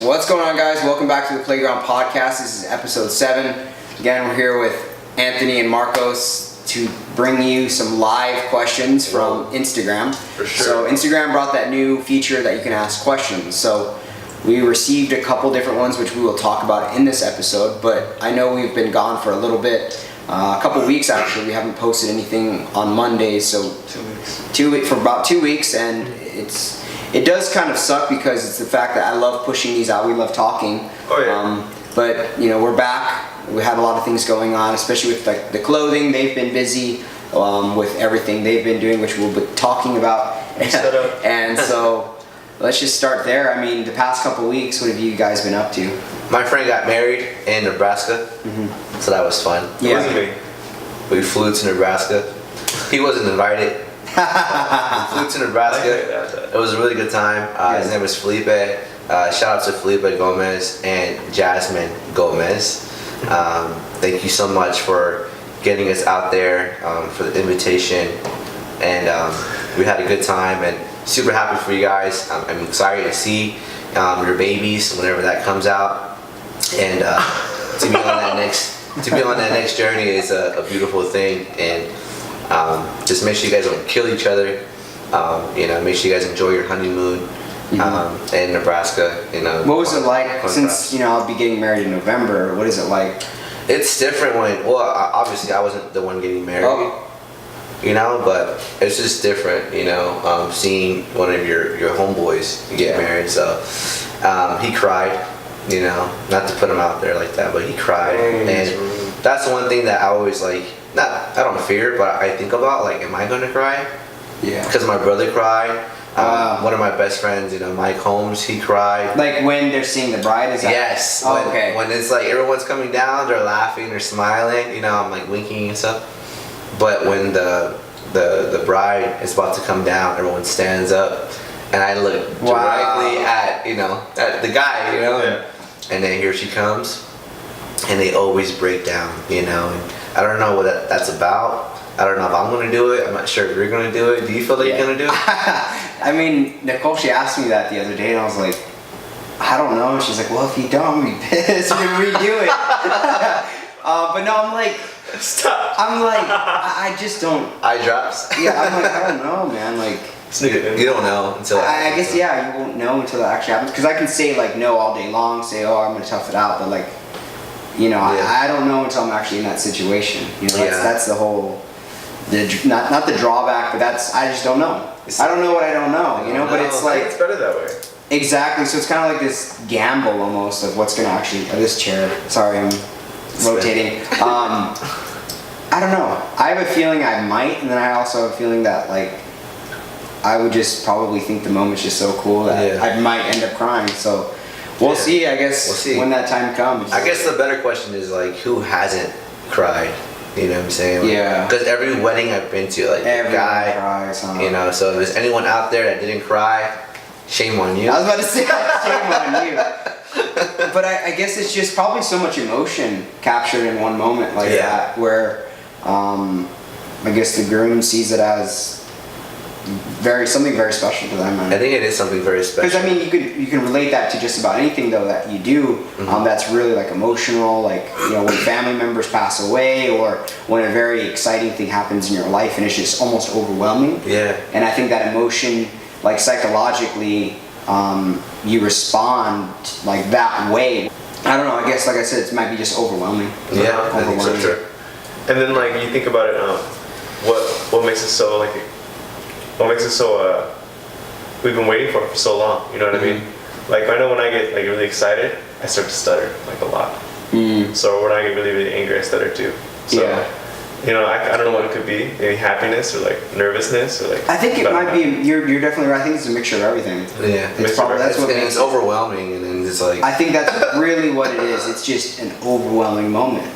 What's going on, guys? Welcome back to the PlayGround podcast. This is episode 7. Again, we're here with Anthony and Marcos to bring you some live questions from Instagram. For sure. So Instagram brought that new feature that you can ask questions. So we received a couple different ones, which we will talk about in this episode, but I know we've been gone for a little bit, a couple weeks actually. We haven't posted anything on Mondays, so 2 weeks. For about 2 weeks, and it does kind of suck because it's the fact that I love pushing these out. We love talking. Oh yeah. But we're back. We have a lot of things going on, especially with the clothing. They've been busy with everything they've been doing, which we'll be talking about. And so let's just start there. I mean, the past couple weeks, what have you guys been up to? My friend got married in Nebraska, so that was fun. Yeah. We flew to Nebraska. He wasn't invited. We flew to Nebraska. It was a really good time. His name was Felipe. Shout out to Felipe Gomez and Jasmine Gomez. Thank you so much for getting us out there, for the invitation, and we had a good time and super happy for you guys. I'm excited to see your babies whenever that comes out, and to be on that next journey is a beautiful thing. And just make sure you guys don't kill each other. Make sure you guys enjoy your honeymoon in Nebraska. What was it like since I'll be getting married in November? What is it like? It's different obviously I wasn't the one getting married, but it's just different, seeing one of your homeboys get married. So he cried, not to put him out there like that, but he cried, and that's the one thing that I always I don't fear, but I think about, am I gonna cry? Yeah. Because my brother cried. One of my best friends, Mike Holmes, he cried. Like when they're seeing the bride, is that? Yes. When it's everyone's coming down, they're laughing, they're smiling, I'm winking and stuff. But when the bride is about to come down, everyone stands up, and I look directly at the guy, and then here she comes, and they always break down, and I don't know what that's about. I don't know if I'm going to do it. I'm not sure if you're going to do it. Do you feel like you're going to do it? I mean, Nicole, she asked me that the other day, and I was like, I don't know. And she's like, well, if you don't, I'm going to be pissed. We're going to redo it. But no, I'm like, stop. I'm like, I just don't. Eye drops? Yeah, I'm like, I don't know, man. You don't know until I guess, you won't know until it actually happens. Because I can say, no all day long, say, I'm going to tough it out. But, I don't know until I'm actually in that situation. That's the whole... not the drawback, but I just don't know. I don't know what I don't know, but it's it's better that way. Exactly. So it's kind of like this gamble almost of what's going to actually, this chair, sorry, I'm rotating. I don't know. I have a feeling I might, and then I also have a feeling that I would just probably think the moment's just so cool that I might end up crying. So we'll see, I guess, when that time comes. I guess the better question is who hasn't cried? You know what I'm saying? Yeah. Because every wedding I've been to, everyone guy, cries, huh? So if there's anyone out there that didn't cry, shame on you. I was about to say, shame on you. But I guess it's just probably so much emotion captured in one moment that, where I guess the groom sees it as something very special to them. I think it is something very special. Because I mean, you can relate that to just about anything though that you do. That's really emotional. When family members pass away, or when a very exciting thing happens in your life, and it's just almost overwhelming. Yeah. And I think that emotion, psychologically, you respond that way. I don't know. I guess, like I said, it might be just overwhelming. Yeah, I think so too. And then you think about it, what makes it so we've been waiting for so long, you know what I mean? I know when I get really excited, I start to stutter a lot. So when I get really, really angry, I stutter too. So, I don't know what it could be. Maybe happiness or nervousness or I think it might be. You're definitely right. I think it's a mixture of everything. Yeah, it's probably that's what it's overwhelming, and then it's I think that's really what it is. It's just an overwhelming moment.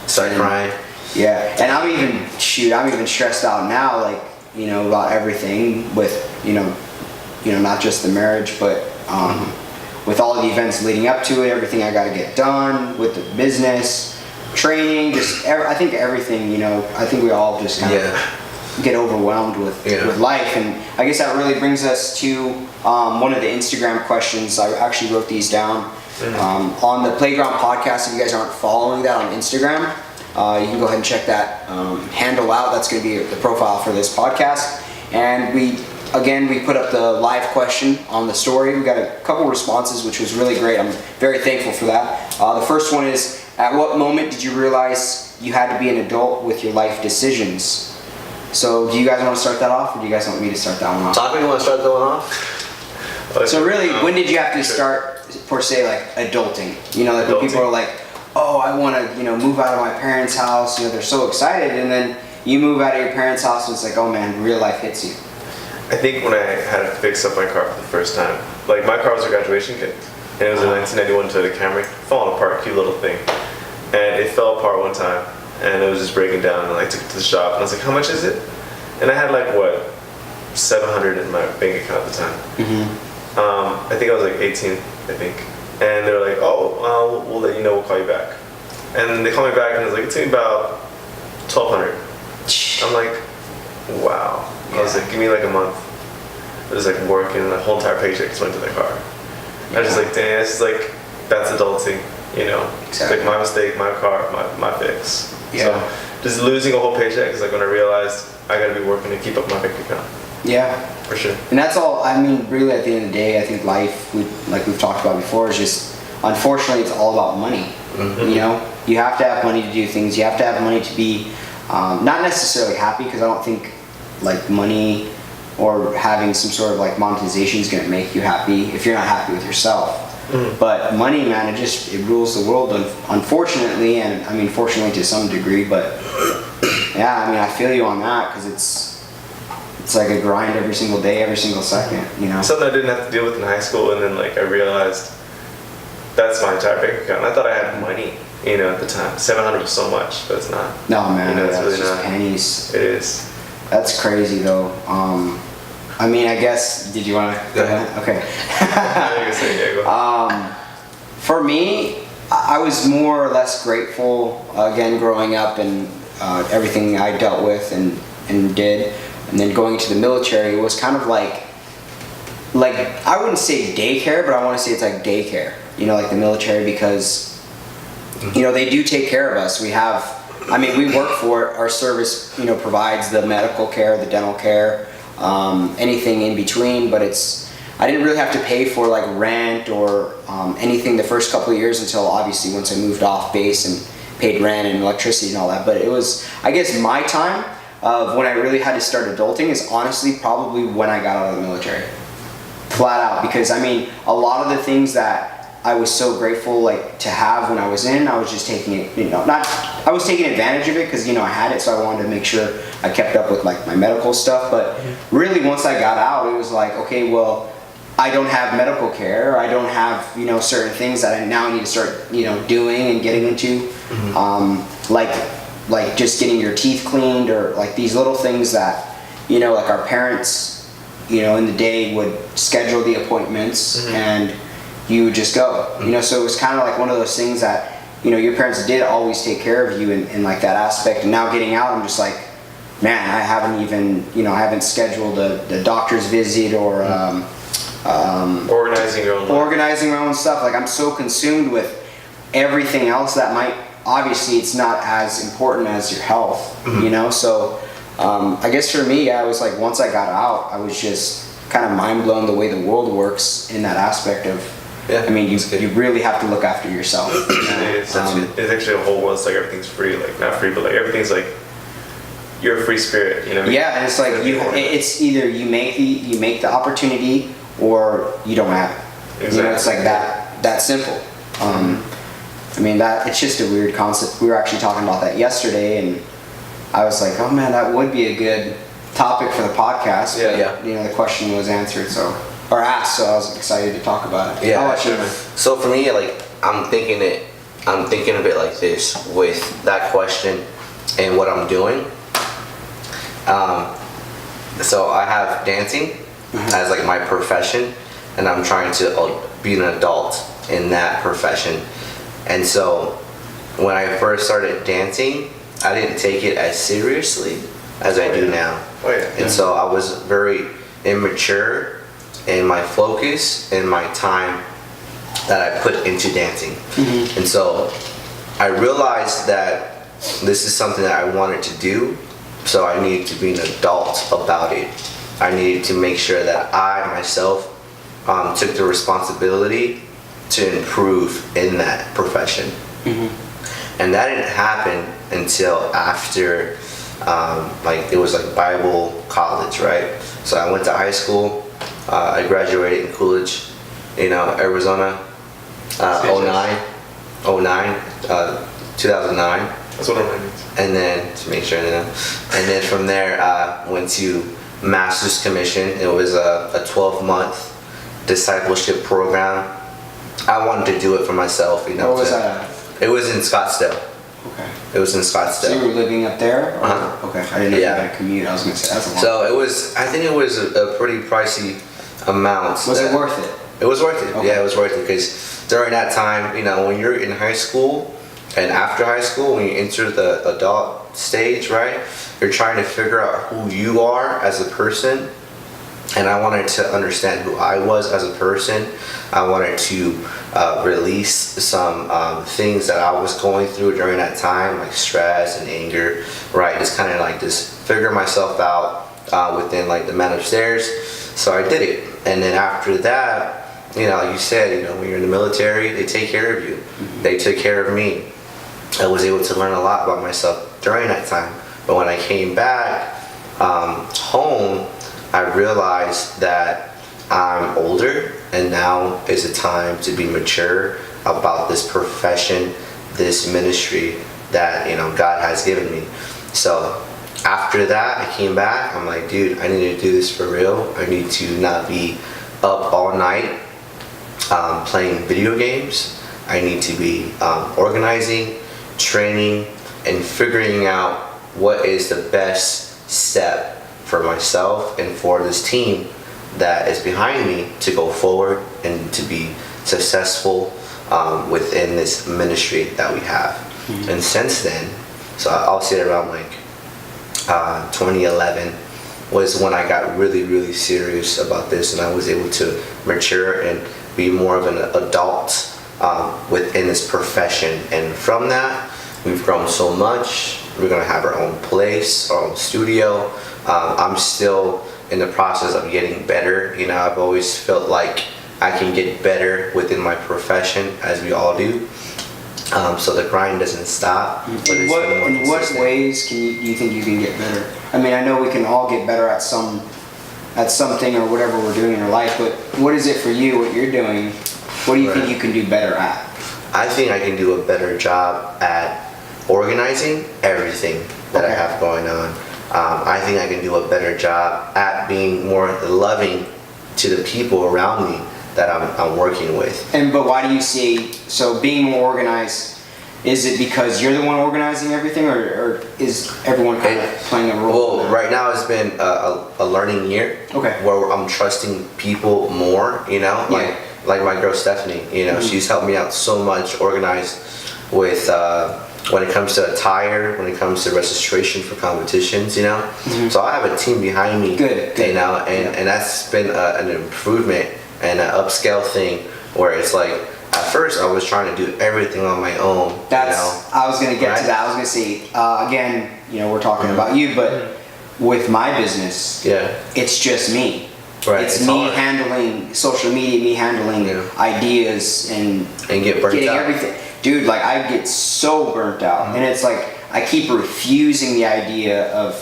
Start crying. Yeah, and I'm even stressed out now, about everything with not just the marriage, but with all the events leading up to it, everything I got to get done with the business, training, I think everything. I think we all just kind of get overwhelmed with life. And I guess that really brings us to one of the Instagram questions. I actually wrote these down on the PlayGround podcast. If you guys aren't following that on Instagram, you can go ahead and check that handle out. That's going to be the profile for this podcast. And we put up the live question on the story. We got a couple responses, which was really great. I'm very thankful for that. The first one is, at what moment did you realize you had to be an adult with your life decisions? So do you guys want to start that off, or do you guys want me to start that one off? Topic, you want to start that one off? So really, when did you have to start, per se, like adulting? You know, like when people are like, oh, I want to, move out of my parents' house. They're so excited, and then you move out of your parents' house, and it's like, oh man, real life hits you. I think when I had to fix up my car for the first time, like my car was a graduation kit, and it was a 1991 Toyota Camry, falling apart, cute little thing, and it fell apart one time. And it was just breaking down, and I took it to the shop, and I was like, how much is it? And I had like, what, $700 in my bank account at the time. I think I was like 18, I think. And they were like, oh, we'll let you know, we'll call you back. And they called me back, and it was like, it's gonna be about $1,200. I'm like, wow. I was like, give me like a month. It was like working, and the whole entire paycheck just went to the car. I was just like, damn, it's like, that's adulting, Exactly. It's like my mistake, my car, my fix. Yeah. So just losing a whole paycheck is like when I realized I gotta be working to keep up my bank account. Yeah. For sure. And that's all, really at the end of the day, I think life, like we've talked about before, is just, unfortunately, it's all about money. You have to have money to do things. You have to have money to be, not necessarily happy, because I don't think like money or having some sort of like monetization is going to make you happy if you're not happy with yourself. But money, man, it rules the world, unfortunately, and fortunately to some degree. But yeah, I feel you on that, because it's like a grind every single day, every single second. Something I didn't have to deal with in high school, and then like I realized that's my entire bank account. And I thought I had money, at the time. $700 was so much, but it's not. No, man, it's that's really just not. pennies. It is. That's crazy, though. I guess, did you want to go ahead? Okay. For me, I was more or less grateful, again, growing up and everything I dealt with and did. And then going to the military, it was kind of like I wouldn't say daycare, but I want to say it's like daycare, like the military, because, they do take care of us. We work for it. Our service, provides the medical care, the dental care, anything in between, but I didn't really have to pay for like rent or anything the first couple of years, until obviously once I moved off base and paid rent and electricity and all that. But it was, I guess, my time of when I really had to start adulting is honestly probably when I got out of the military. Flat out, because a lot of the things that I was so grateful to have when I was in, I was just taking it, I was taking advantage of it because I had it, so I wanted to make sure I kept up with like my medical stuff. But really, once I got out, it was like, okay, well, I don't have medical care, I don't have certain things that I now need to start doing and getting into, like just getting your teeth cleaned, or like these little things that like our parents in the day would schedule the appointments, and you would just go, so it was kind of like one of those things that your parents did always take care of you in like that aspect. And now getting out, I'm just like, man, I haven't even I haven't scheduled the doctor's visit or organizing my own stuff. Like, I'm so consumed with everything else that might, obviously it's not as important as your health, so I guess for me, I was like, once I got out, I was just kind of mind blown the way the world works in that aspect of, you really have to look after yourself. It's actually a whole world. It's like everything's free, like not free, but like everything's like, you're a free spirit, Yeah, and it's like it's either you make the opportunity or you don't have it. Exactly. It's like that simple. That it's just a weird concept. We were actually talking about that yesterday, and I was like, oh man, that would be a good topic for the podcast. But, the question was answered, or asked, so I was excited to talk about it. Yeah, sure. So for me, like, I'm thinking of it like this with that question and what I'm doing. So I have dancing as like my profession, and I'm trying to be an adult in that profession. And so when I first started dancing, I didn't take it as seriously as I do now. Oh yeah. And so I was very immature in my focus and my time that I put into dancing. And so I realized that this is something that I wanted to do, so I needed to be an adult about it. I needed to make sure that I myself took the responsibility to improve in that profession. And that didn't happen until after it was like Bible college, right? So I went to high school. I graduated in Coolidge, Arizona, 2009. That's what it means. And then, to make sure, and then from there, went to Master's Commission. It was a 12-month discipleship program. I wanted to do it for myself. Where was that at? It was in Scottsdale. Okay. It was in Scottsdale. So you were living up there? Or? Uh-huh. Okay. I didn't know you had a commute. I was going to say, that's a long So I think it was a pretty pricey amount. Was it worth it? It was worth it. Okay. Yeah, it was worth it because during that time, when you're in high school and after high school, when you enter the adult stage, right, you're trying to figure out who you are as a person. And I wanted to understand who I was as a person. I wanted to release some things that I was going through during that time, like stress and anger, right? Just kind of like just figure myself out within like the men upstairs. So I did it. And then after that, like you said, when you're in the military, they take care of you. They took care of me. I was able to learn a lot about myself during that time. But when I came back home, I realized that I'm older and now is the time to be mature about this profession, this ministry that God has given me. So after that, I came back. I'm like, dude, I need to do this for real. I need to not be up all night playing video games. I need to be organizing, training, and figuring out what is the best step for myself and for this team that is behind me to go forward and to be successful within this ministry that we have. And since then, so I'll say around 2011 was when I got really, really serious about this, and I was able to mature and be more of an adult within this profession. And from that, we've grown so much. We're gonna have our own place, our own studio. I'm still in the process of getting better. I've always felt like I can get better within my profession, as we all do. So the grind doesn't stop. But In what ways do you think you can get better? I mean, I know we can all get better at something or whatever we're doing in our life, but what is it for you, what you're doing? What do you think you can do better at? I think I can do a better job at organizing everything that I have going on. I think I can do a better job at being more loving to the people around me that I'm working with. But why do you see, so being more organized, is it because you're the one organizing everything, or is everyone kind of playing a role? Well, right now it's been a learning year. Okay. Where I'm trusting people more, like my girl Stephanie, she's helped me out so much, organized with when it comes to attire, when it comes to registration for competitions, So I have a team behind me. Good. And that's been an improvement and an upscale thing where it's like, at first I was trying to do everything on my own. I was going to get to that. I was going to say, again, we're talking about you, but with my business, it's just me. Right. It's me handling social media, me handling ideas and get burnt getting out. everything. Dude, like I get so burnt out, and it's like I keep refusing the idea of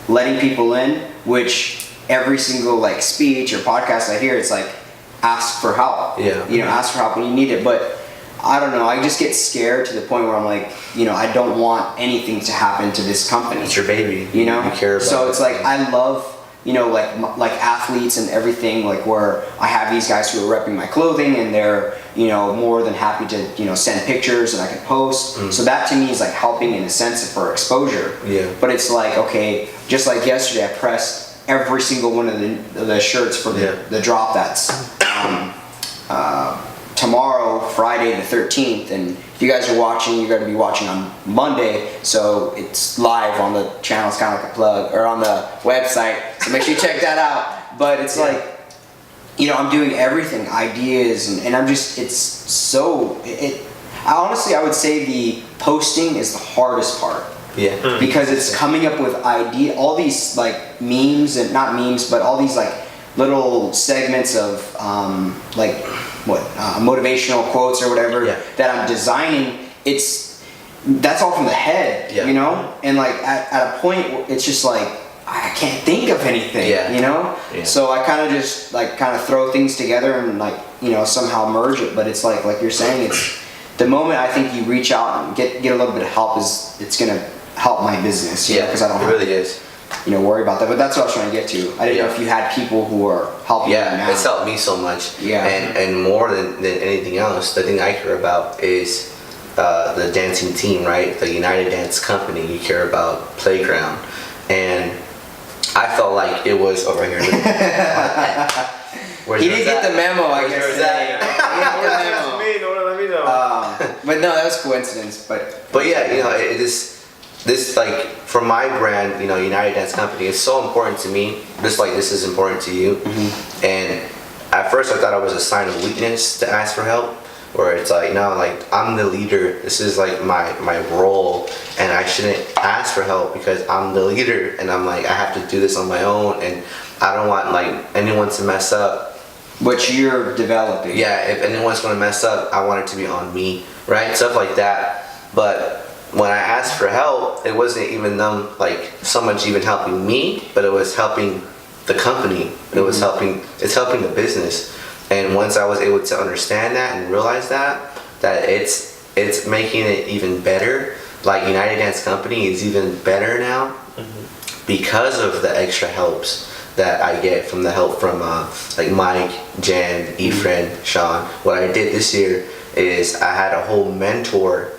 letting people in, which every single speech or podcast I hear, it's like ask for help. Ask for help when you need it. But I don't know, I just get scared to the point where I'm like, I don't want anything to happen to this company. It's your baby. You care about so it. it's like I love like athletes and everything, where I have these guys who are repping my clothing and they're more than happy to send pictures and I can post. So that to me is like helping in a sense for exposure. But it's like, okay, just like yesterday I pressed every single one of the shirts for the drop that's tomorrow, Friday the 13th, and if you guys are watching, you're going to be watching on Monday, so it's live on the channel. It's kind of like a plug, or on the website, so make sure you check that out. But it's like, you know, I'm doing everything, ideas, and I'm just, it's so, honestly, I would say the posting is the hardest part. Yeah. Because it's coming up with all these like memes, and not memes, but all these like little segments of motivational quotes or whatever that I'm designing. That's all from the head, you know? And like at a point, it's just like, I can't think of anything, you know? Yeah. So I kind of throw things together and like, you know, somehow merge it. But it's like you're saying, it's the moment I think you reach out and get a little bit of help, it's gonna help my business. Because I don't have to, you know, worry about that. But that's what I was trying to get to. I didn't know if you had people who are helping you now. It's helped me so much. Yeah. And more than anything else, the thing I care about is the dancing team, right? The United Dance Company. You care about PlayGround. And I felt like it was over here. He didn't get the memo, I guess. He didn't get the memo. Let me know. But no, that was coincidence. But yeah, you know, this like for my brand, you know, United Dance Company is so important to me, just like this is important to you. Mm-hmm. And at first I thought it was a sign of weakness to ask for help, where it's like, no, like I'm the leader, this is like my role, and I shouldn't ask for help because I'm the leader, and I'm like, I have to do this on my own, and I don't want like anyone to mess up. What you're developing. Yeah, if anyone's gonna mess up, I want it to be on me, right? Stuff like that. But when I asked for help, it wasn't even them like so much even helping me, but it was helping the company. It was it's helping the business. And once I was able to understand that and realize that it's making it even better. Like United Dance Company is even better now because of the extra helps that I get from the help from like Mike, Jan, Efren, Sean. What I did this year is I had a whole mentor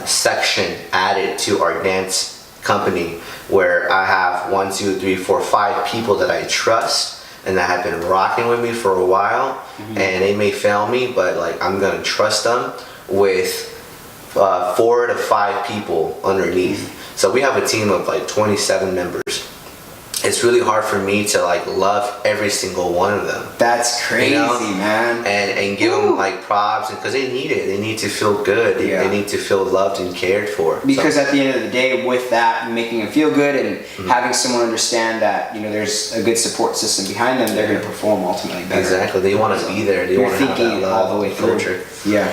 section added to our dance company, where I have 1, 2, 3, 4, 5 people that I trust and that have been rocking with me for a while, and they may fail me, but like I'm gonna trust them with 4 to 5 people underneath. So we have a team of like 27 members. It's really hard for me to like love every single one of them. That's crazy, you know? man. And give them like props, because they need it. They need to feel good. They need to feel loved and cared for. Because at the end of the day, with that, making them feel good and having someone understand that, you know, there's a good support system behind them, they're going to perform ultimately better. Exactly. They want to be there. They want to have that love all the way through. Culture. Yeah.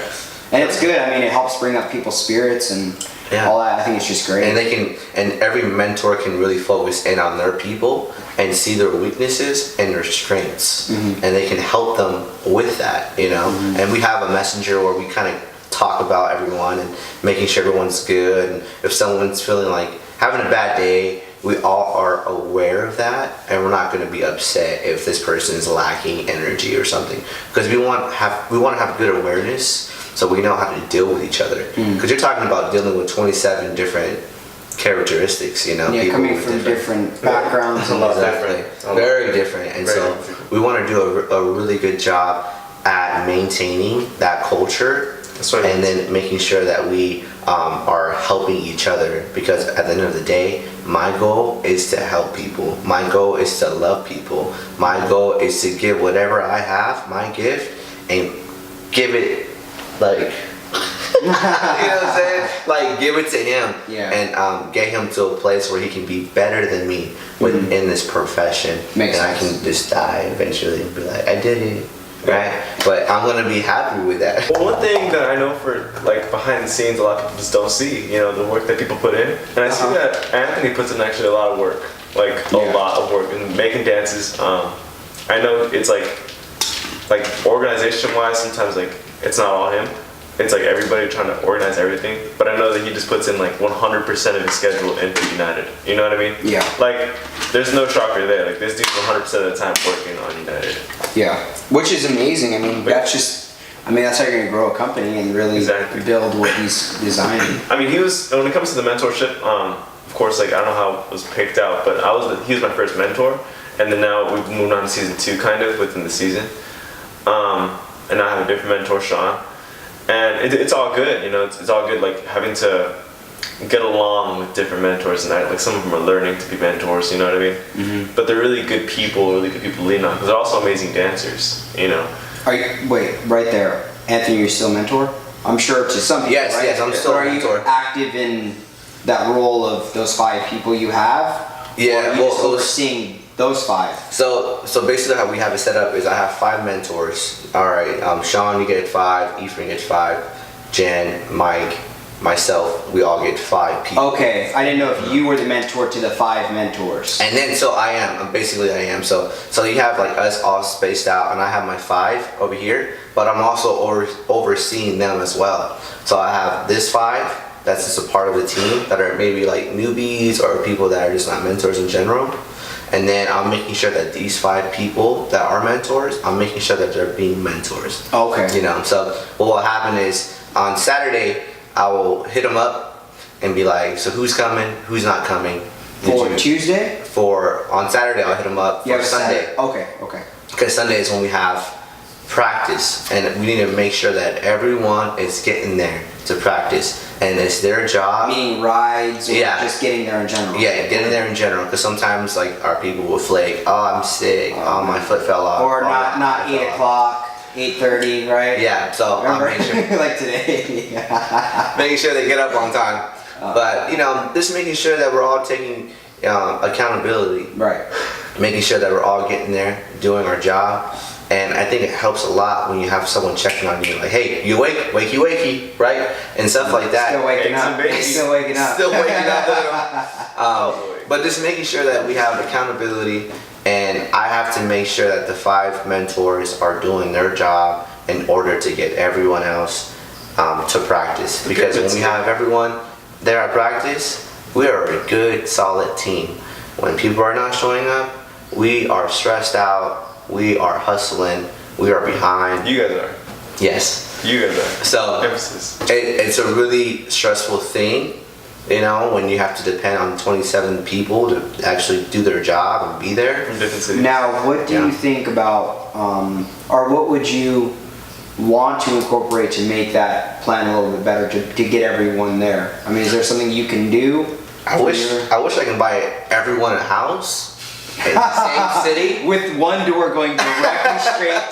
And it's good. I mean, it helps bring up people's spirits and all that. I think it's just great. And every mentor can really focus in on their people and see their weaknesses and their strengths, and they can help them with that, you know. And we have a messenger where we kind of talk about everyone and making sure everyone's good. And if someone's feeling like having a bad day, we all are aware of that, and we're not going to be upset if this person is lacking energy or something, because we want to have good awareness, so we know how to deal with each other. Because you're talking about dealing with 27 different characteristics, you know. Yeah, people coming from different backgrounds. A lot different, very different. And so we want to do a really good job at maintaining that culture, and then making sure that we are helping each other, because at the end of the day, my goal is to help people. My goal is to love people. My goal is to give whatever I have, my gift, and give it like you know what I'm saying? Like give it to him, and get him to a place where he can be better than me within this profession. Makes sense. I can just die eventually and be like, I did it. Right? But I'm gonna be happy with that. Well, one thing that I know for like behind the scenes, a lot of people just don't see, you know, the work that people put in. And I see that Anthony puts in actually a lot of work, like a lot of work in making dances. I know it's like organization-wise, sometimes like it's not all him. It's like everybody trying to organize everything, but I know that he just puts in like 100% of his schedule into United. You know what I mean? Yeah. Like, there's no shocker there. Like, this dude's 100% of the time working on United. Yeah, which is amazing. I mean, that's how you're gonna grow a company and really build what he's designing. I mean, he was, when it comes to the mentorship, of course, like I don't know how it was picked out, but he was my first mentor, and then now we've moved on to season 2, kind of within the season. and I have a different mentor, Sean, and it's all good. You know, it's all good. Like having to get along with different mentors, and like some of them are learning to be mentors. You know what I mean? Mm-hmm. But they're really good people to lean on because they're also amazing dancers. You know. Wait, right there, Anthony, you're still a mentor? I'm sure to some people, Yes, right? yes, I'm still But a mentor. Are you active in that role of those 5 people you have? Yeah, or are you just overseeing those 5? So basically how we have it set up is I have 5 mentors. All right, Sean, you get 5. Ephraim gets 5. Jen, Mike, myself, we all get 5 people. Okay, I didn't know if you were the mentor to the 5 mentors. And then so I am. Basically I am. So you have like us all spaced out, and I have my 5 over here, but I'm also overseeing them as well. So I have this 5. That's just a part of the team that are maybe like newbies or people that are just not mentors in general. And then I'm making sure that these 5 people that are mentors, I'm making sure that they're being mentors. Okay. You know, so what will happen is on Saturday, I will hit them up and be like, so who's coming, who's not coming? For Tuesday? On Saturday, I'll hit them up for Sunday. Okay. Because Sunday is when we have practice, and we need to make sure that everyone is getting there to practice, and it's their job. Meaning rides or just getting there in general? Yeah, getting there in general, because sometimes like our people will flake, oh, I'm sick, oh, my foot fell off. Or not 8 o'clock, 8:30, right? Yeah, so Remember? sure, like today. making sure they get up on time. But, you know, just making sure that we're all taking accountability. Right. Making sure that we're all getting there, doing our job. And I think it helps a lot when you have someone checking on you, like, hey, you awake? Wakey, wakey, right? And stuff like that. Still waking up. Still waking up. Still waking up. But just making sure that we have accountability, and I have to make sure that the 5 mentors are doing their job in order to get everyone else to practice. Because when we have everyone there at practice, we are a good, solid team. When people are not showing up, we are stressed out. We are hustling. We are behind. You guys are. Yes. You guys are. So emphasis. It's a really stressful thing, you know, when you have to depend on 27 people to actually do their job and be there. From different cities. Now, what do you think about, or what would you want to incorporate to make that plan a little bit better to get everyone there? I mean, is there something you can do? I wish I can buy everyone a house in the same city. With one door going directly straight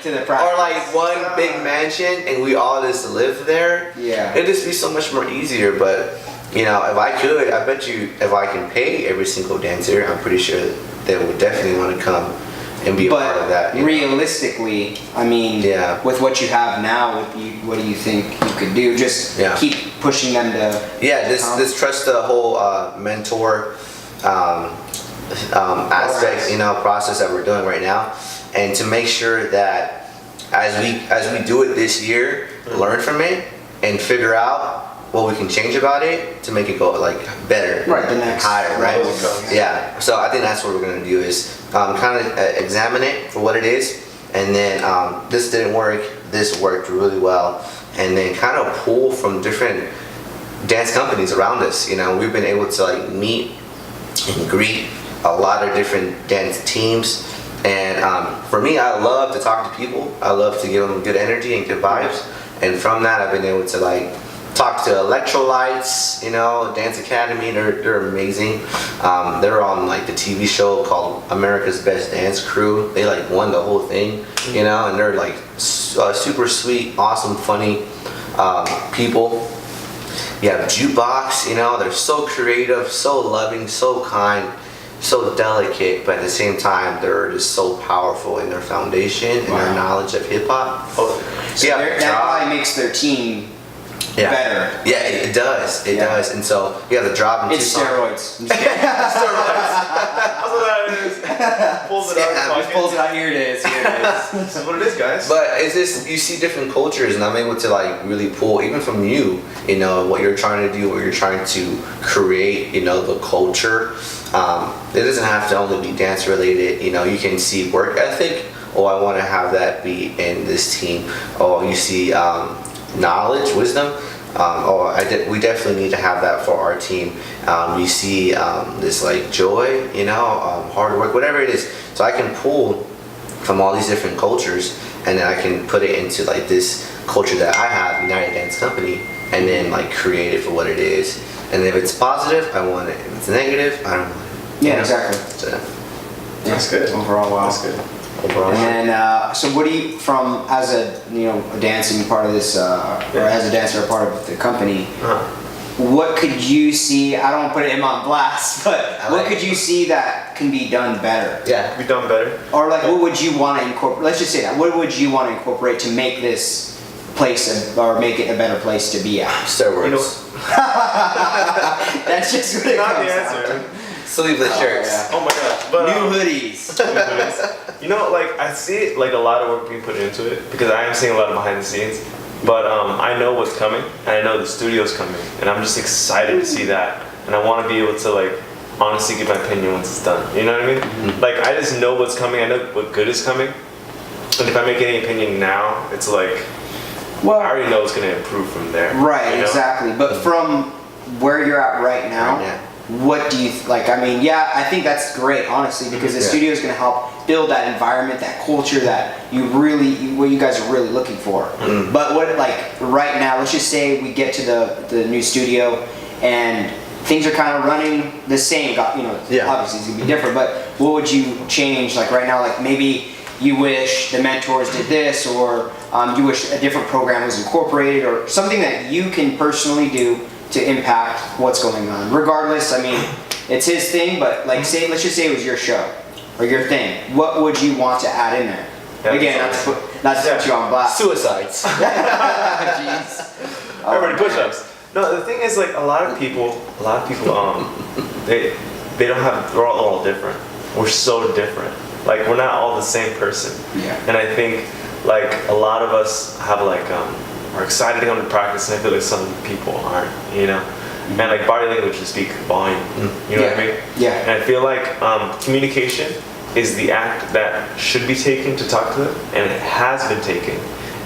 to the practice. Or like one big mansion and we all just live there. Yeah. It'd just be so much more easier. But, you know, if I could, I bet you if I can pay every single dancer, I'm pretty sure they would definitely want to come and be a part of that. Realistically, I mean, with what you have now, what do you think you could do? Just keep pushing them to... Yeah, this trust the whole mentor aspect, you know, process that we're doing right now, and to make sure that as we do it this year, learn from it and figure out what we can change about it to make it go like better, right? The next higher, right? Yeah. So I think that's what we're gonna do is kind of examine it for what it is, and then this didn't work, this worked really well, and then kind of pull from different dance companies around us. You know, we've been able to like meet and greet a lot of different dance teams, and for me, I love to talk to people. I love to give them good energy and good vibes, and from that I've been able to like talk to Electrolytes, you know, Dance Academy. They're amazing. They're on like the TV show called America's Best Dance Crew. They like won the whole thing, you know, and they're like super sweet, awesome, funny people. You have Jukebox, you know, they're so creative, so loving, so kind, so delicate, but at the same time they're just so powerful in their foundation and their knowledge of hip hop. So that probably makes their team better. Yeah, it does. It does. And so you have the drop in It's steroids. Steroids. That's what that is. Pulls it out. Pulls it out. Here it is. This is what it is, guys. But it's just, you see different cultures, and I'm able to like really pull even from you know, what you're trying to do, what you're trying to create, you know, the culture. It doesn't have to only be dance related. You know, you can see work ethic. Oh, I want to have that be in this team. Oh, you see knowledge, wisdom. We definitely need to have that for our team. You see this like joy, you know, hard work, whatever it is. So I can pull from all these different cultures, and then I can put it into like this culture that I have, United Dance Company, and then like create it for what it is. And if it's positive, I want it. If it's negative, I don't want it. Yeah, exactly. So, That's good. Overall, wow. That's good. overall. And so what do you, from as a a dancing part of this, or as a dancer, a part of the company, what could you see? I don't want to put him on blast, but what could you see that can be done better? Yeah, Be done better. Or like, what would you want to incorporate? Let's just say that. What would you want to incorporate to make this place or make it a better place to be at? steroids. That's just what it Not comes the down answer. to. Sleeveless shirts. yeah. Oh my gosh. But, New hoodies. you know, like I see like a lot of work being put into it because I am seeing a lot of behind the scenes. But I know what's coming, and I know the studio's coming, and I'm just excited to see that. And I want to be able to like honestly give my opinion once it's done. You know what I mean? Mm-hmm. Like I just know what's coming. I know what good is coming. And if I make any opinion now, it's like Well, I already know it's gonna improve from there. right, you know? exactly. But from where you're at right now, what do you like? I mean, yeah, I think that's great, honestly, because the studio is going to help build that environment, that culture that what you guys are really looking for. But what, like, right now, let's just say we get to the new studio and things are kind of running the same. Obviously it's gonna be different. But what would you change? Like right now, like maybe you wish the mentors did this, or you wish a different program was incorporated, or something that you can personally do to impact what's going on. Regardless, I mean, it's his thing, but like let's just say it was your show or your thing. What would you want to add in there? Again, not to put you on blast. Suicides. Jeez. Everybody push-ups. No, the thing is, like, a lot of people, they don't have, they're all different. We're so different. Like, we're not all the same person. Yeah. And I think, like, a lot of us have, like, are excited to come to practice, and I feel like some people aren't, you know? And, like, body language will speak volume. You know what I mean? Yeah. And I feel like communication is the act that should be taken to talk to them, and it has been taken.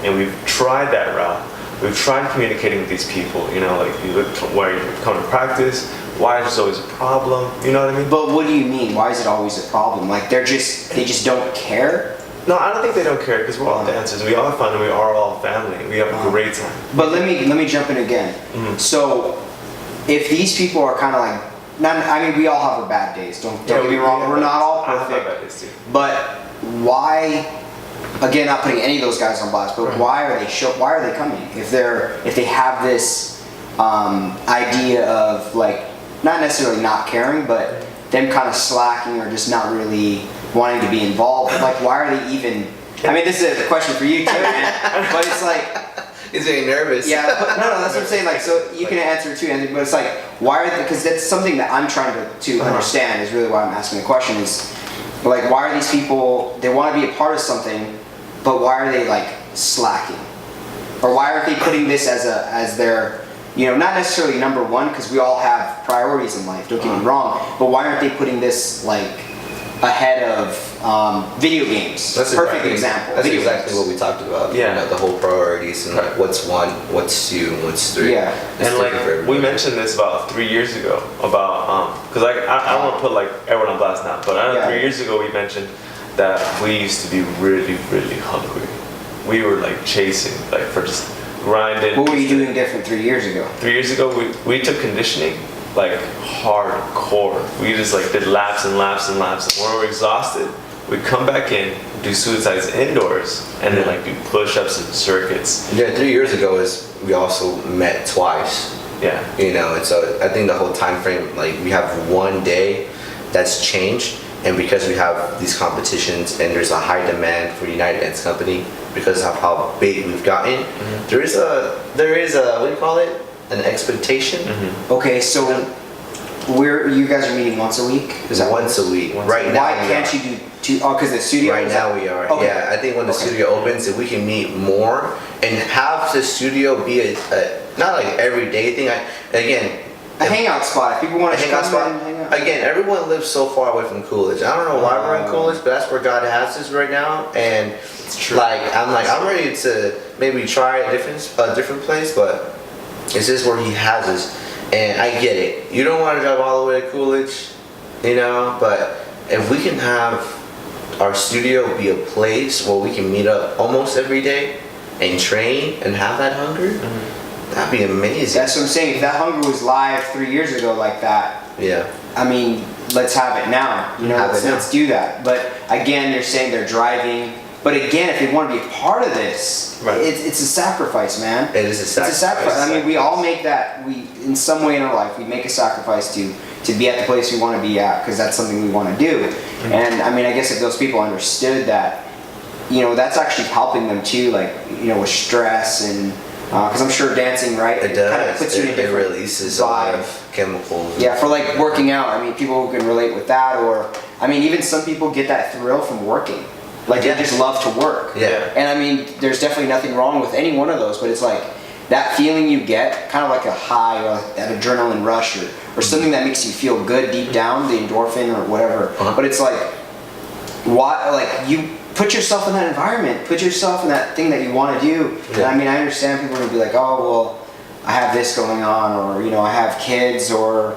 And we've tried that route. We've tried communicating with these people, you know, like you look where you come to practice, why is there always a problem, you know what I mean? But what do you mean? Why is it always a problem? Like they just don't care? No, I don't think they don't care because we're all dancers. We all have fun and we are all family. We have a great time. But let me jump in again. So if these people are kind of like, we all have our bad days. Don't get me wrong. We're not all I have perfect. bad days too. But why? Again, not putting any of those guys on blast, but why are they coming? If they have this idea of like not necessarily not caring, but them kind of slacking or just not really wanting to be involved. Like, why are they even? I mean, this is a question for you too, man. But it's like. He's getting nervous. Yeah, but no, that's what I'm saying. Like, so you can answer too, Anthony, but it's like, why are they? Because that's something that I'm trying to understand. Is really why I'm asking the question. Is like, why are these people? They want to be a part of something, but why are they like slacking? Or why aren't they putting this as their, not necessarily number one, because we all have priorities in life. Don't get me wrong, but why aren't they putting this like ahead of video games? That's perfect example. That's video exactly games. what we talked about. Yeah. The whole priorities and like what's one, what's two, and what's three. Yeah. It's And different for like everybody. we mentioned this about 3 years ago about because I don't want to put like everyone on blast now, but I know 3 years ago we mentioned that we used to be really hungry. We were like chasing like for just grinding. What were you doing different 3 years ago? 3 years ago we took conditioning like hardcore. We just like did laps and laps and laps. And when we were exhausted, we'd come back in, do suicides indoors, and then like do push-ups and circuits. Yeah, 3 years ago we also met twice. Yeah. And so I think the whole time frame, like we have one day that's changed, and because we have these competitions and there's a high demand for United Dance Company because of how big we've gotten, there is a what do you call it? An expectation. Okay, so you guys are meeting once a week? Is that once a week? Right now. Why can't you do two? Oh, because the studio. Right now we are. Okay. Yeah, I think when the studio opens, if we can meet more and have the studio be a not like everyday thing. A hangout spot. If people want to hangout come spot. and hang out. Again, everyone lives so far away from Coolidge. I don't know why we're in Coolidge, but that's where God has us right now. And It's true. I'm ready to maybe try a different place, but it's just where He has us. And I get it. You don't want to drive all the way to Coolidge, but if we can have our studio be a place where we can meet up almost every day and train and have that hunger, that'd be amazing. That's what I'm saying. If that hunger was live 3 years ago like that, Yeah. I mean, let's have it now. You know, Have it now. let's do that. But again, they're saying they're driving. But again, if they want to be a part of this, Right. it's a sacrifice, man. It is a It's a sacrifice. I mean, we all make that. We, in some way in our life, we make a sacrifice to be at the place we want to be at because that's something we want to do. And I mean, I guess if those people understood that, you know, that's actually helping them too, like, you know, with stress and because I'm sure dancing, right? It kind of does. puts you in a It different releases a lot vibe. of chemicals. Yeah, for like working out. I mean, people who can relate with that, or I mean, even some people get that thrill from working. Like Yeah. they just love to work. Yeah. And I mean, there's definitely nothing wrong with any one of those, but it's like that feeling you get, kind of like a high or that adrenaline rush, or something that makes you feel good deep down, the endorphin or whatever. But it's like, why? Like you put yourself in that environment, put yourself in that thing that you want to do. Yeah. And I mean, I understand people are gonna be like, oh well, I have this going on, or you know, I have kids, or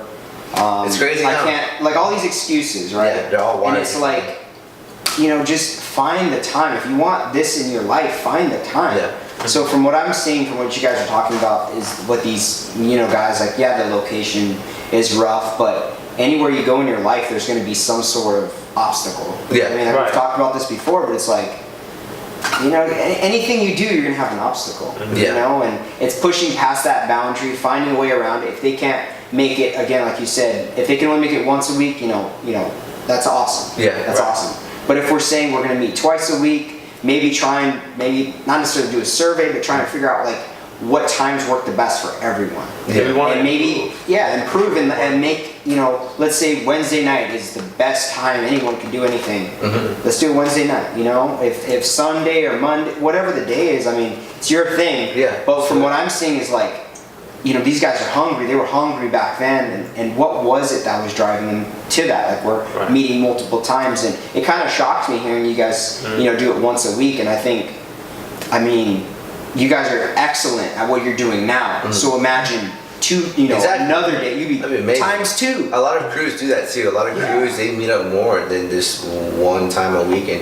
It's crazy I now. can't, like all these excuses, right? Yeah, they're all And wired. it's like, you know, just find the time. If you want this in your life, find the time. Yeah. So from what I'm seeing, from what you guys are talking about, is what these, you know, guys, like, yeah, the location is rough, but anywhere you go in your life, there's going to be some sort of obstacle. Yeah. I mean, Right. we've talked about this before, but it's like, you know, anything you do, you're going to have an obstacle. You Yeah. know, and it's pushing past that boundary, finding a way around it. If they can't make it, again, like you said, if they can only make it once a week, you know, that's awesome. Yeah. That's Right. awesome. But if we're saying we're going to meet twice a week, maybe not necessarily do a survey, but trying to figure out like what times work the best for everyone. Yeah. We want And to maybe, improve and make, you know, let's say Wednesday night is the best time anyone can do anything. Let's do it Wednesday night, you know? If Sunday or Monday, whatever the day is, I mean, it's your thing. Yeah. But from what I'm seeing is like, you know, these guys are hungry. They were hungry back then. And what was it that was driving them to that? Like we're Right. meeting multiple times. And it kind of shocked me hearing you guys, you know, do it once a week. And I think, I mean, you guys are excellent at what you're doing now. So imagine Exactly. another day, you'd That'd be be amazing. times two. A lot of crews do that too. A lot of crews, they meet up more than just one time a week, and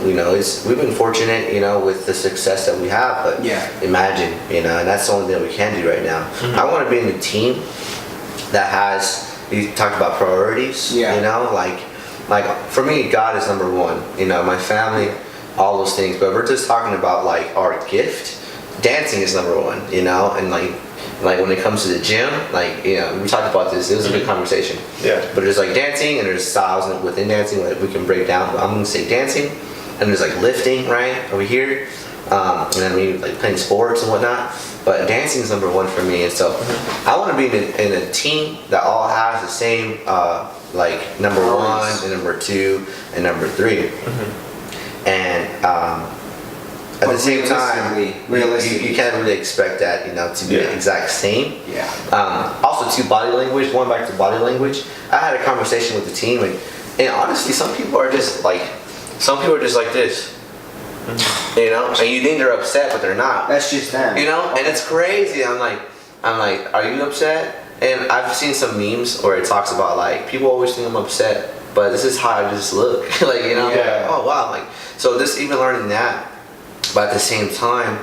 you know, we've been fortunate, you know, with the success that we have. But Yeah. imagine, you know, and that's the only thing we can do right now. I want to be in a team that has. You talked about priorities. Yeah. You know, like for me, God is number one. You know, my family, all those things. But we're just talking about like our gift. Dancing is number one. You know, and like when it comes to the gym, like, you know, we talked about this. It was a good conversation. Yeah. But there's like dancing, and there's styles within dancing that we can break down. But I'm gonna say dancing, and there's like lifting, right, over here, and then maybe like playing sports and whatnot. But dancing is number one for me, and so I want to be in a team that all has the same like number one and number two and number three, and at But the same time, realistically. you can't really expect that, you know, to be the exact same. Yeah. Also, to body language, going back to body language, I had a conversation with the team, and honestly, some people are just like this, you know, and you think they're upset, but they're not. That's just them. You know, and it's crazy. I'm like, are you upset? And I've seen some memes where it talks about like people always think I'm upset, but this is how I just look. Like, you know, Yeah. like, oh wow, like so. This even learning that. But at the same time,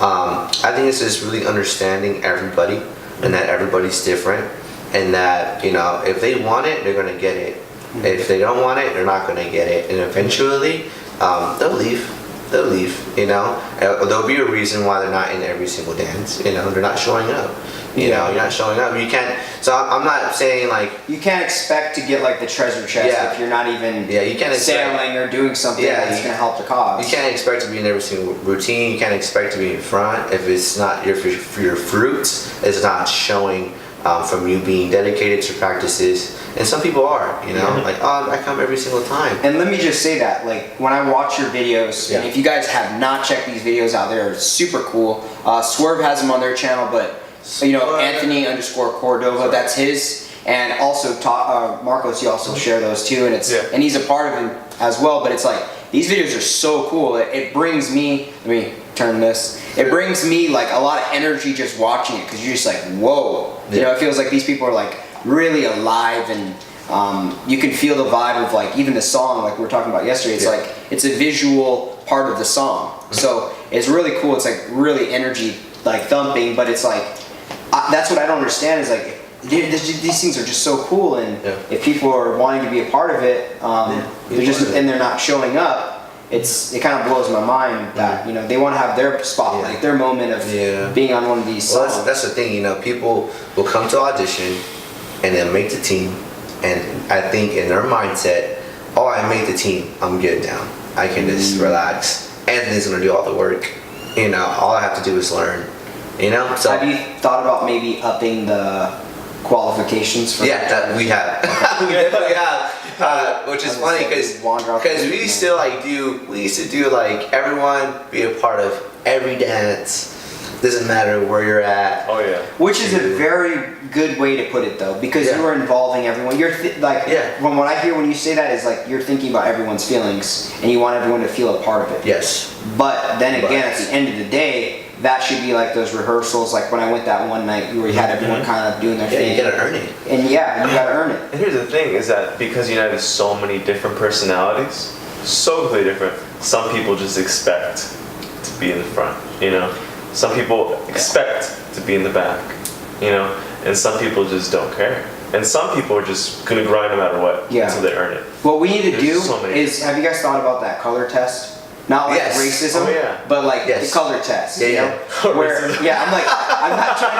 I think it's just really understanding everybody, and that everybody's different, and that, you know, if they want it, they're gonna get it. If they don't want it, they're not gonna get it, and eventually, they'll leave. They'll leave. You know, there'll be a reason why they're not in every single dance. You know, they're not showing up. You know, you're not showing up. You can't. So I'm not saying like. You can't expect to get like the treasure chest if you're not even You can't sailing or doing something that's going to help the cause. You can't expect to be in every single routine. You can't expect to be in front if it's not your fruits is not showing from you being dedicated to practices. And some people are, you know, like, oh, I come every single time. And let me just say that, like, when I watch your videos, and if you guys have not checked these videos out, they're super cool. Swerve has them on their channel, but you know, Anthony_Cordova, that's his. And also Marcos, you also share those too, and and he's a part of them as well. But it's like these videos are so cool. It brings me. Let me turn this. It brings me like a lot of energy just watching it, because you're just like, whoa. You know, it feels like these people are like really alive, and you can feel the vibe of like even the song like we were talking about yesterday. It's like it's a visual part of the song, so it's really cool. It's like really energy like thumping, but it's like that's what I don't understand is like these things are just so cool, and if people are wanting to be a part of it, they're just and they're not showing up. It kind of blows my mind that they want to have their spotlight, their moment of being on one of these songs. Well, that's the thing, people will come to audition and they'll make the team, and I think in their mindset, oh, I made the team, I'm good now. I can just relax. Anthony's gonna do all the work. All I have to do is learn. So have you thought about maybe upping the qualifications for that we have. We definitely have. Which is funny because we used to do like everyone be a part of every dance. Doesn't matter where you're at. Oh yeah. Which is a very good way to put it though, because you are involving everyone. You're from what I hear when you say that is like you're thinking about everyone's feelings and you want everyone to feel a part of it. Yes. But then again, at the end of the day, that should be like those rehearsals, like when I went that one night where you had everyone kind of doing their thing. You gotta earn it. And you gotta earn it. And here's the thing is that because United has so many different personalities, so completely different, some people just expect to be in the front, Some people expect to be in the back, and some people just don't care. And some people are just gonna grind no matter what until they earn it. What we need to do is, have you guys thought about that color test? Not like racism, but like the color test. Where, I'm not trying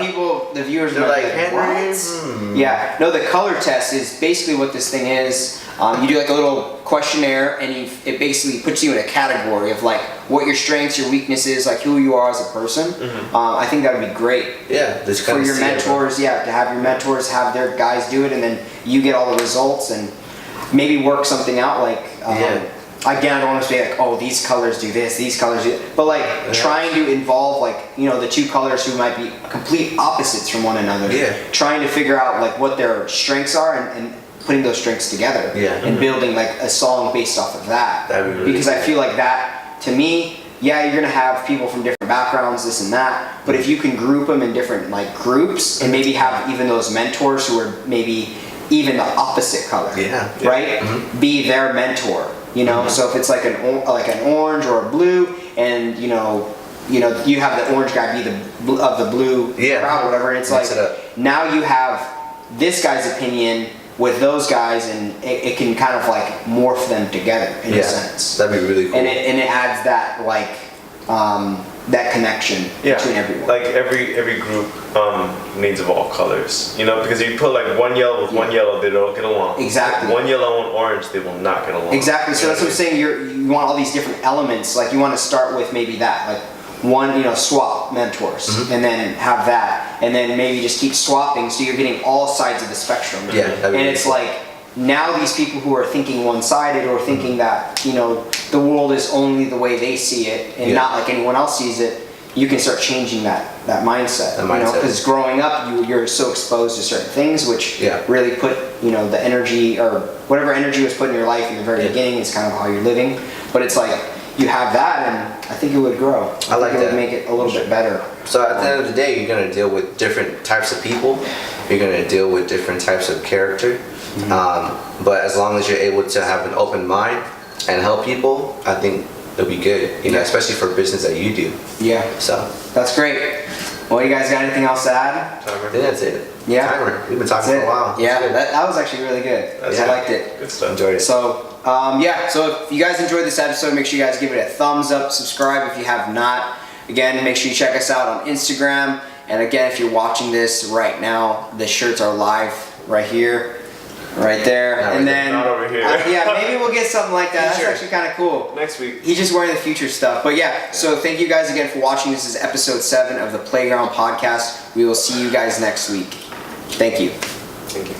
to, the viewers are like, what? Yeah, no, the color test is basically what this thing is. You do like a little questionnaire, and it basically puts you in a category of like what your strengths, your weaknesses, like who you are as a person. I think that would be great. Yeah, for your mentors. To have your mentors have their guys do it, and then you get all the results, and maybe work something out like. Again, I don't want to say like, oh, these colors do this, these colors do that. But like trying to involve like, the two colors who might be complete opposites from one another. Trying to figure out like what their strengths are and putting those strengths together. And building like a song based off of that. Because I feel like that, to me, you're going to have people from different backgrounds, this and that. But if you can group them in different like groups and maybe have even those mentors who are maybe even the opposite color. Right? Be their mentor. So if it's like an orange or a blue, and you have the orange guy be the blue crowd or whatever, and it's like now you have this guy's opinion with those guys, and it can kind of like morph them together in a sense. That'd be really cool. And it adds that like that connection between everyone. Like every group needs of all colors, because if you put like one yellow with one yellow, they don't get along. Exactly. One yellow and orange, they will not get along. Exactly. So that's what I'm saying. You want all these different elements. Like you want to start with maybe that, like one, swap mentors, and then have that, and then maybe just keep swapping, so you're getting all sides of the spectrum. And it's like now these people who are thinking one-sided or thinking that the world is only the way they see it and not like anyone else sees it, you can start changing that mindset. Because growing up you're so exposed to certain things which really put the energy or whatever energy was put in your life in the very beginning is kind of how you're living. But it's like you have that, and I think it would grow. I think it would make it a little bit better. So at the end of the day, you're going to deal with different types of people. You're going to deal with different types of character. But as long as you're able to have an open mind and help people, I think it'll be good, especially for business that you do. So that's great. Well, you guys got anything else to add? I think that's it. Timer. We've been talking for a while. That was actually really good. I liked it. Good stuff. Enjoyed it. So so if you guys enjoyed this episode, make sure you guys give it a thumbs up, subscribe if you have not. Again, make sure you check us out on Instagram. And again, if you're watching this right now, the shirts are live right here, right there. And then not over here. Maybe we'll get something like that. That's actually kind of cool. Next week. He's just wearing the future stuff. But so thank you guys again for watching. This is episode 7 of the PlayGround podcast. We will see you guys next week. Thank you. Thank you.